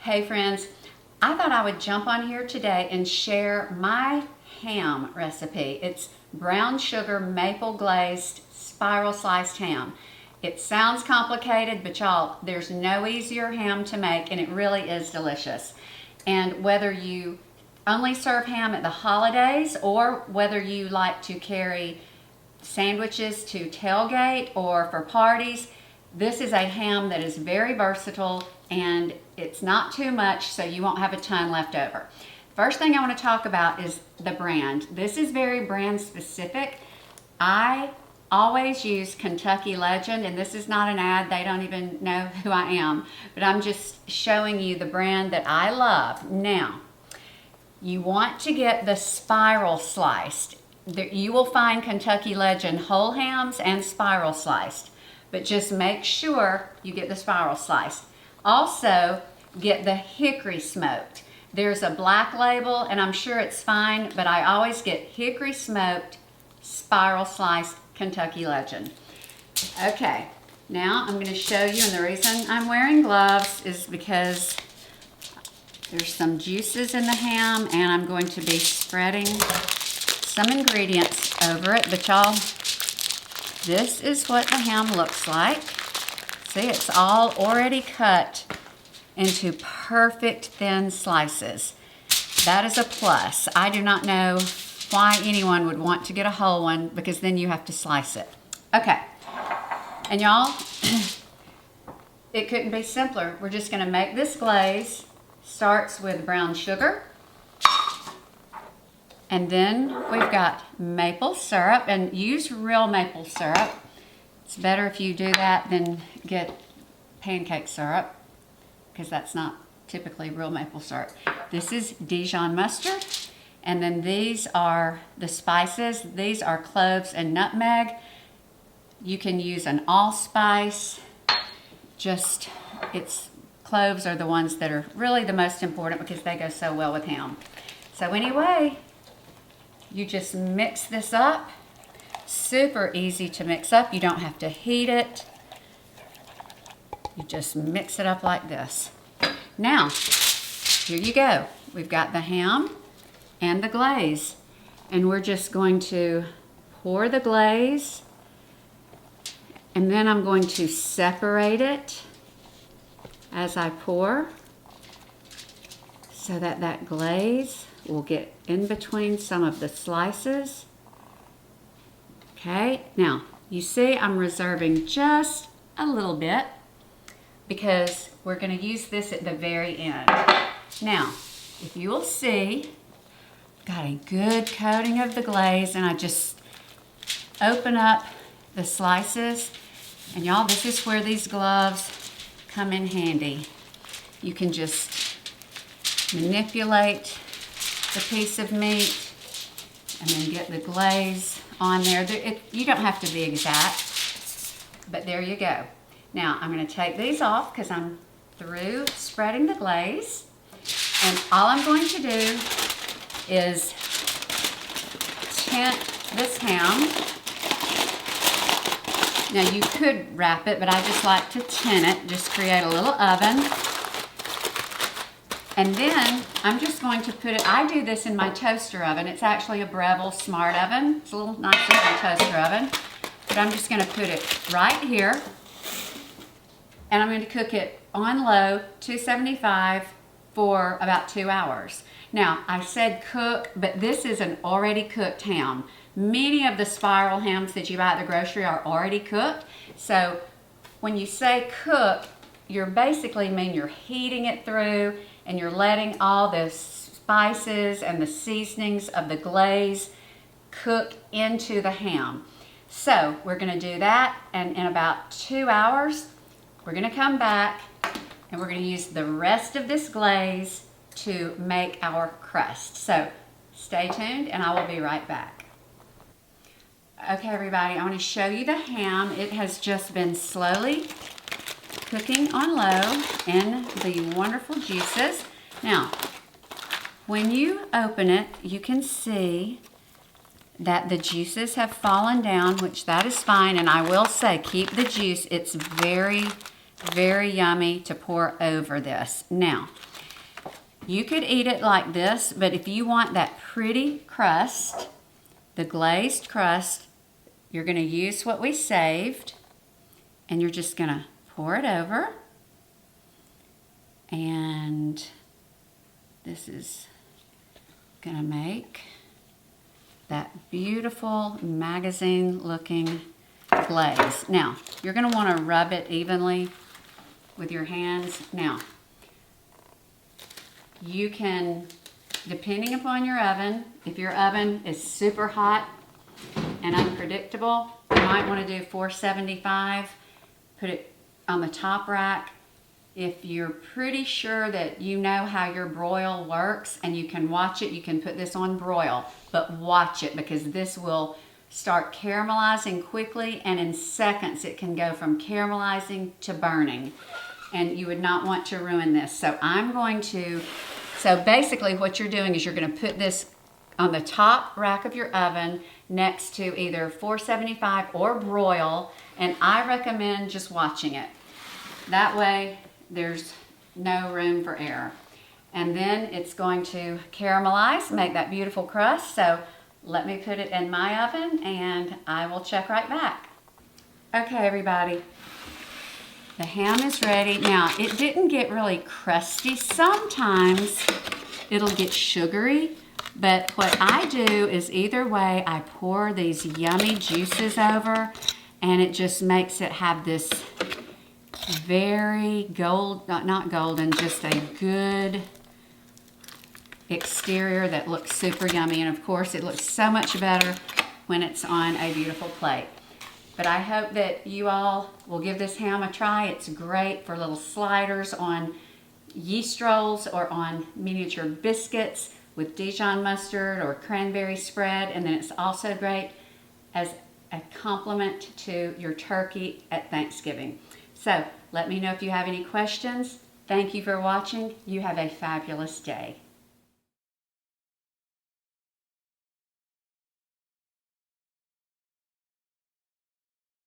Hey friends, I thought I would jump on here today and share my ham recipe. It's brown sugar maple glazed spiral sliced ham. It sounds complicated, but y'all, there's no easier ham to make, and it really is delicious. And whether you only serve ham at the holidays or whether you like to carry sandwiches to tailgate or for parties, this is a ham that is very versatile and it's not too much, so you won't have a ton left over. First thing I want to talk about is the brand. This is very brand specific. I always use Kentucky Legend, and this is not an ad. They don't even know who I am, but I'm just showing you the brand that I love. Now, you want to get the spiral sliced. You will find Kentucky Legend whole hams and spiral sliced, but just make sure you get the spiral sliced. Also, get the hickory smoked. There's a black label, and I'm sure it's fine, but I always get hickory smoked, spiral sliced Kentucky Legend. Okay, now I'm going to show you, and the reason I'm wearing gloves is because there's some juices in the ham, and I'm going to be spreading some ingredients over it, but y'all, this is what the ham looks like. See, it's all already cut into perfect thin slices. That is a plus. I do not know why anyone would want to get a whole one, because then you have to slice it. Okay, and y'all, it couldn't be simpler. We're just gonna make this glaze. Starts with brown sugar, and then we've got maple syrup, and use real maple syrup. It's better if you do that than get pancake syrup, because that's not typically real maple syrup. This is Dijon mustard, and then these are the spices. These are cloves and nutmeg. You can use an allspice. Cloves are the ones that are really the most important because they go so well with ham. So anyway, you just mix this up. Super easy to mix up. You don't have to heat it. You just mix it up like this. Now, here you go. We've got the ham and the glaze. And we're just going to pour the glaze. And then I'm going to separate it as I pour, so that that glaze will get in between some of the slices. Okay, now you see I'm reserving just a little bit because we're going to use this at the very end. Now, if you will see, got a good coating of the glaze, and I just open up the slices, and y'all, this is where these gloves come in handy. You can just manipulate the piece of meat and then get the glaze on there. You don't have to be exact, but there you go. Now I'm going to take these off because I'm through spreading the glaze, and all I'm going to do is tint this ham. Now you could wrap it, but I just like to tin it, just create a little oven. And then I'm just going to put it, I do this in my toaster oven. It's actually a Breville Smart Oven. It's a little nicer than a toaster oven. But I'm just gonna put it right here. And I'm going to cook it on low, 275, for about 2 hours. Now, I said cook, but this is an already cooked ham. Many of the spiral hams that you buy at the grocery are already cooked. So when you say cook, you're basically you're heating it through, and you're letting all the spices and the seasonings of the glaze cook into the ham. So we're going to do that, and in about 2 hours, we're going to come back and we're going to use the rest of this glaze to make our crust. So stay tuned, and I will be right back. Okay, everybody, I want to show you the ham. It has just been slowly cooking on low in the wonderful juices. Now, when you open it, you can see that the juices have fallen down, which that is fine. And I will say, keep the juice. It's very, very yummy to pour over this. Now, You could eat it like this, but if you want that pretty crust, the glazed crust, you're going to use what we saved, and you're just going to pour it over. And this is going to make that beautiful magazine looking glaze. Now, you're going to want to rub it evenly with your hands. Now, you can, depending upon your oven, if your oven is super hot and unpredictable, you might want to do 475. Put it on the top rack. If you're pretty sure that you know how your broil works and you can watch it, you can put this on broil, but watch it because this will start caramelizing quickly, and in seconds it can go from caramelizing to burning, and you would not want to ruin this. So so basically what you're doing is you're going to put this on the top rack of your oven next to either 475 or broil, and I recommend just watching it. That way there's no room for error. And then it's going to caramelize, make that beautiful crust. So let me put it in my oven and I will check right back. Okay, everybody, the ham is ready. Now, it didn't get really crusty. Sometimes it'll get sugary, but what I do is either way, I pour these yummy juices over, and it just makes it have this very not golden, just a good exterior that looks super yummy. And of course, it looks so much better when it's on a beautiful plate. But I hope that you all will give this ham a try. It's great for little sliders on yeast rolls or on miniature biscuits with Dijon mustard or cranberry spread. And then it's also great as a complement to your turkey at Thanksgiving. So let me know if you have any questions. Thank you for watching. You have a fabulous day.